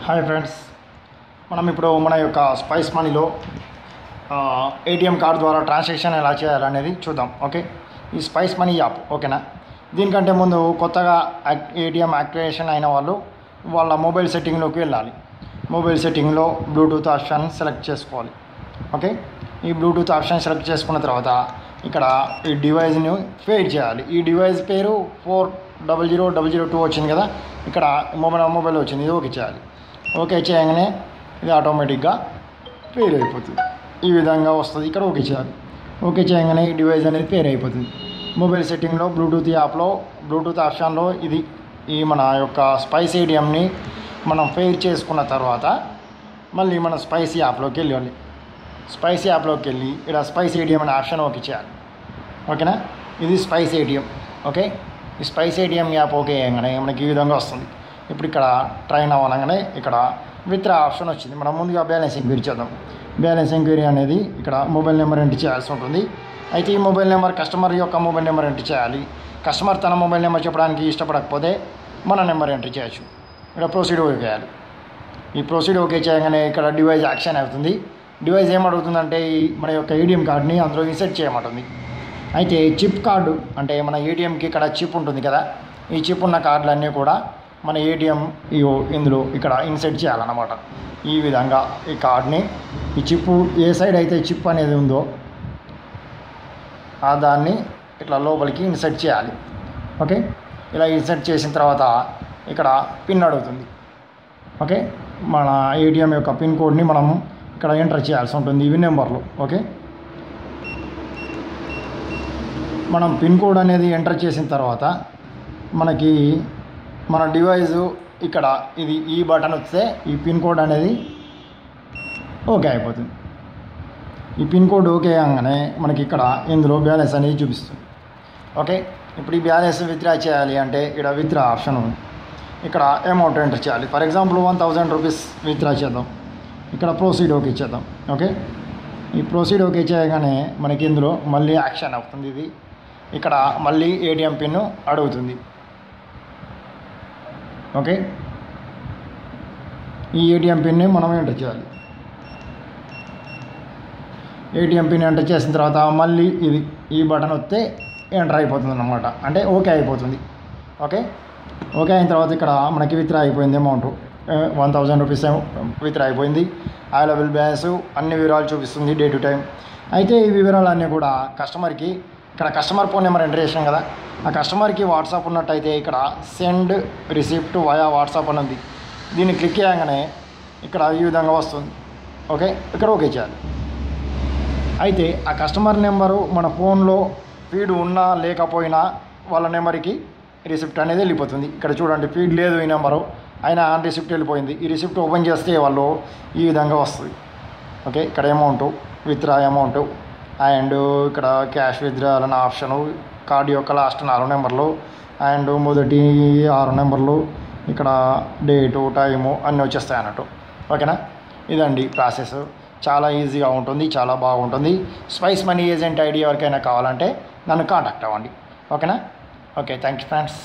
Hi friends, మనం ఇప్పుడు మన యొక్క స్పైస్ మనీలో ఏటీఎం కార్డు ద్వారా ట్రాన్సాక్షన్ ఎలా చేయాలనేది చూద్దాం. ఓకే, ఈ స్పైస్ మనీ యాప్ ఓకేనా. దీనికంటే ముందు కొత్తగా ఏటీఎం యాక్టివేషన్ అయిన వాళ్ళు వాళ్ళ మొబైల్ సెట్టింగ్లోకి వెళ్ళాలి. మొబైల్ సెట్టింగ్లో బ్లూటూత్ ఆప్షన్ సెలెక్ట్ చేసుకోవాలి. ఓకే, ఈ బ్లూటూత్ ఆప్షన్ సెలెక్ట్ చేసుకున్న తర్వాత ఇక్కడ ఈ డివైస్ని పేర్ చేయాలి. ఈ డివైస్ పేరు 400002 వచ్చింది కదా, ఇక్కడ మొబైల్ వచ్చింది, ఇది ఓకే చేయాలి. ఓకే చేయగానే ఇది ఆటోమేటిక్గా పేర్ అయిపోతుంది. ఈ విధంగా వస్తుంది. ఇక్కడ ఓకే చేయాలి. ఓకే చేయగానే ఈ డివైస్ అనేది పేర్ అయిపోతుంది. మొబైల్ సెట్టింగ్లో బ్లూటూత్ యాప్లో బ్లూటూత్ ఆప్షన్లో ఇది ఈ మన యొక్క స్పైస్ ఏటీఎంని మనం పేర్ చేసుకున్న తర్వాత మళ్ళీ మన స్పైస్ యాప్లోకి వెళ్ళాలి. స్పైస్ యాప్లోకి వెళ్ళి ఇక్కడ స్పైస్ ఏటీఎం అనే ఆప్షన్ ఓకే చేయాలి. ఓకేనా, ఇది స్పైస్ ఏటీఎం. ఓకే, ఈ స్పైస్ ఏటీఎం యాప్ ఓకే చేయగానే మనకి ఈ విధంగా వస్తుంది. ఇప్పుడు ఇక్కడ ట్రైన్ అవ్వగానే ఇక్కడ విత్డ్రా ఆప్షన్ వచ్చింది. మనం ముందుగా బ్యాలెన్స్ ఎంక్వైరీ చేద్దాం. బ్యాలెన్స్ ఎంక్వైరీ అనేది ఇక్కడ మొబైల్ నెంబర్ ఎంటర్ చేయాల్సి ఉంటుంది. అయితే ఈ మొబైల్ నెంబర్ కస్టమర్ యొక్క మొబైల్ నెంబర్ ఎంటర్ చేయాలి. కస్టమర్ తన మొబైల్ నెంబర్ చెప్పడానికి ఇష్టపడకపోతే మన నెంబర్ ఎంటర్ చేయొచ్చు. ఇక్కడ ప్రొసీడ్ ఓకే చేయాలి. ఈ ప్రొసీడ్ ఓకే చేయగానే ఇక్కడ డివైస్ యాక్షన్ అవుతుంది. డివైస్ ఏమడుగుతుందంటే మన యొక్క ఏటీఎం కార్డుని అందులో ఇన్సర్ట్ చేయమంటుంది. అయితే చిప్ కార్డు అంటే మన ఏటీఎంకి ఇక్కడ చిప్ ఉంటుంది కదా, ఈ చిప్ ఉన్న కార్డులన్నీ కూడా మన ఏటీఎం ఇందులో ఇక్కడ ఇన్సర్ట్ చేయాలన్నమాట. ఈ విధంగా ఈ కార్డ్ని ఈ చిప్ ఏ సైడ్ అయితే చిప్ అనేది ఉందో ఆ దాన్ని ఇట్లా లోపలికి ఇన్సర్ట్ చేయాలి. ఓకే, ఇలా ఇన్సర్ట్ చేసిన తర్వాత ఇక్కడ పిన్ అడుగుతుంది. ఓకే, మన ఏటీఎం యొక్క పిన్ కోడ్ని మనం ఇక్కడ ఎంటర్ చేయాల్సి ఉంటుంది ఇవి నెంబర్లు. ఓకే, మనం పిన్ కోడ్ అనేది ఎంటర్ చేసిన తర్వాత మనకి మన డివైజు ఇక్కడ ఇది ఈ బటన్ వస్తే ఈ పిన్ కోడ్ అనేది ఓకే అయిపోతుంది. ఈ పిన్ కోడ్ ఓకే అనగానే మనకి ఇక్కడ ఇందులో బ్యాలెన్స్ అనేది చూపిస్తుంది. ఓకే, ఇప్పుడు ఈ బ్యాలెన్స్ విత్డ్రా చేయాలి అంటే ఇక్కడ విత్డ్రా ఆప్షన్ ఉంది. ఇక్కడ అమౌంట్ ఎంటర్ చేయాలి. ఫర్ ఎగ్జాంపుల్ 1000 రూపీస్ విత్డ్రా చేద్దాం. ఇక్కడ ప్రొసీడ్ ఓకే చేద్దాం. ఓకే, ఈ ప్రొసీడ్ ఓకే చేయగానే మనకి ఇందులో మళ్ళీ యాక్షన్ అవుతుంది. ఇది ఇక్కడ మళ్ళీ ఏటీఎం పిన్ అడుగుతుంది. ఓకే, ఈ ఏటీఎం పిన్ని మనం ఎంటర్ చేయాలి. ఏటీఎం పిన్ ఎంటర్ చేసిన తర్వాత మళ్ళీ ఇది ఈ బటన్ వస్తే ఎంటర్ అయిపోతుంది అన్నమాట, అంటే ఓకే అయిపోతుంది. ఓకే, ఓకే అయిన తర్వాత ఇక్కడ మనకి విత్డ్రా అయిపోయింది. అమౌంట్ 1000 రూపీస్ విత్డ్రా అయిపోయింది. అవైలబుల్ బ్యాలెన్స్ అన్ని వివరాలు చూపిస్తుంది డే టు టైం. అయితే ఈ వివరాలన్నీ కూడా కస్టమర్కి ఇక్కడ కస్టమర్ ఫోన్ నెంబర్ ఎంటర్ చేసాం కదా, ఆ కస్టమర్కి వాట్సాప్ ఉన్నట్టయితే ఇక్కడ సెండ్ రిసిప్ట్ వయా వాట్సాప్ అని ఉంది. దీన్ని క్లిక్ చేయగానే ఇక్కడ ఈ విధంగా వస్తుంది. ఓకే, ఇక్కడ ఓకే చేయాలి. అయితే ఆ కస్టమర్ నెంబరు మన ఫోన్లో ఫీడ్ ఉన్నా లేకపోయినా వాళ్ళ నెంబర్కి రిసిప్ట్ అనేది వెళ్ళిపోతుంది. ఇక్కడ చూడండి, ఫీడ్ లేదు ఈ నెంబరు, అయినా రిసిప్ట్ వెళ్ళిపోయింది. ఈ రిసిప్ట్ ఓపెన్ చేస్తే వాళ్ళు ఈ విధంగా వస్తుంది. ఓకే, ఇక్కడ అమౌంట్ విత్డ్రా అమౌంట్ అండ్ ఇక్కడ క్యాష్ విత్డ్రా అనే ఆప్షను, కార్డు యొక్క లాస్ట్ 4 నెంబర్లు అండ్ మొదటి 6 నెంబర్లు, ఇక్కడ డేటు టైము అన్నీ వచ్చేస్తాయి అన్నట్టు. ఓకేనా, ఇదండి ప్రాసెస్. చాలా ఈజీగా ఉంటుంది, చాలా బాగుంటుంది. స్పైస్ మనీ ఏజెంట్ ఐడి ఎవరికైనా కావాలంటే నన్ను కాంటాక్ట్ అవ్వండి. ఓకేనా. Okay, thank you friends.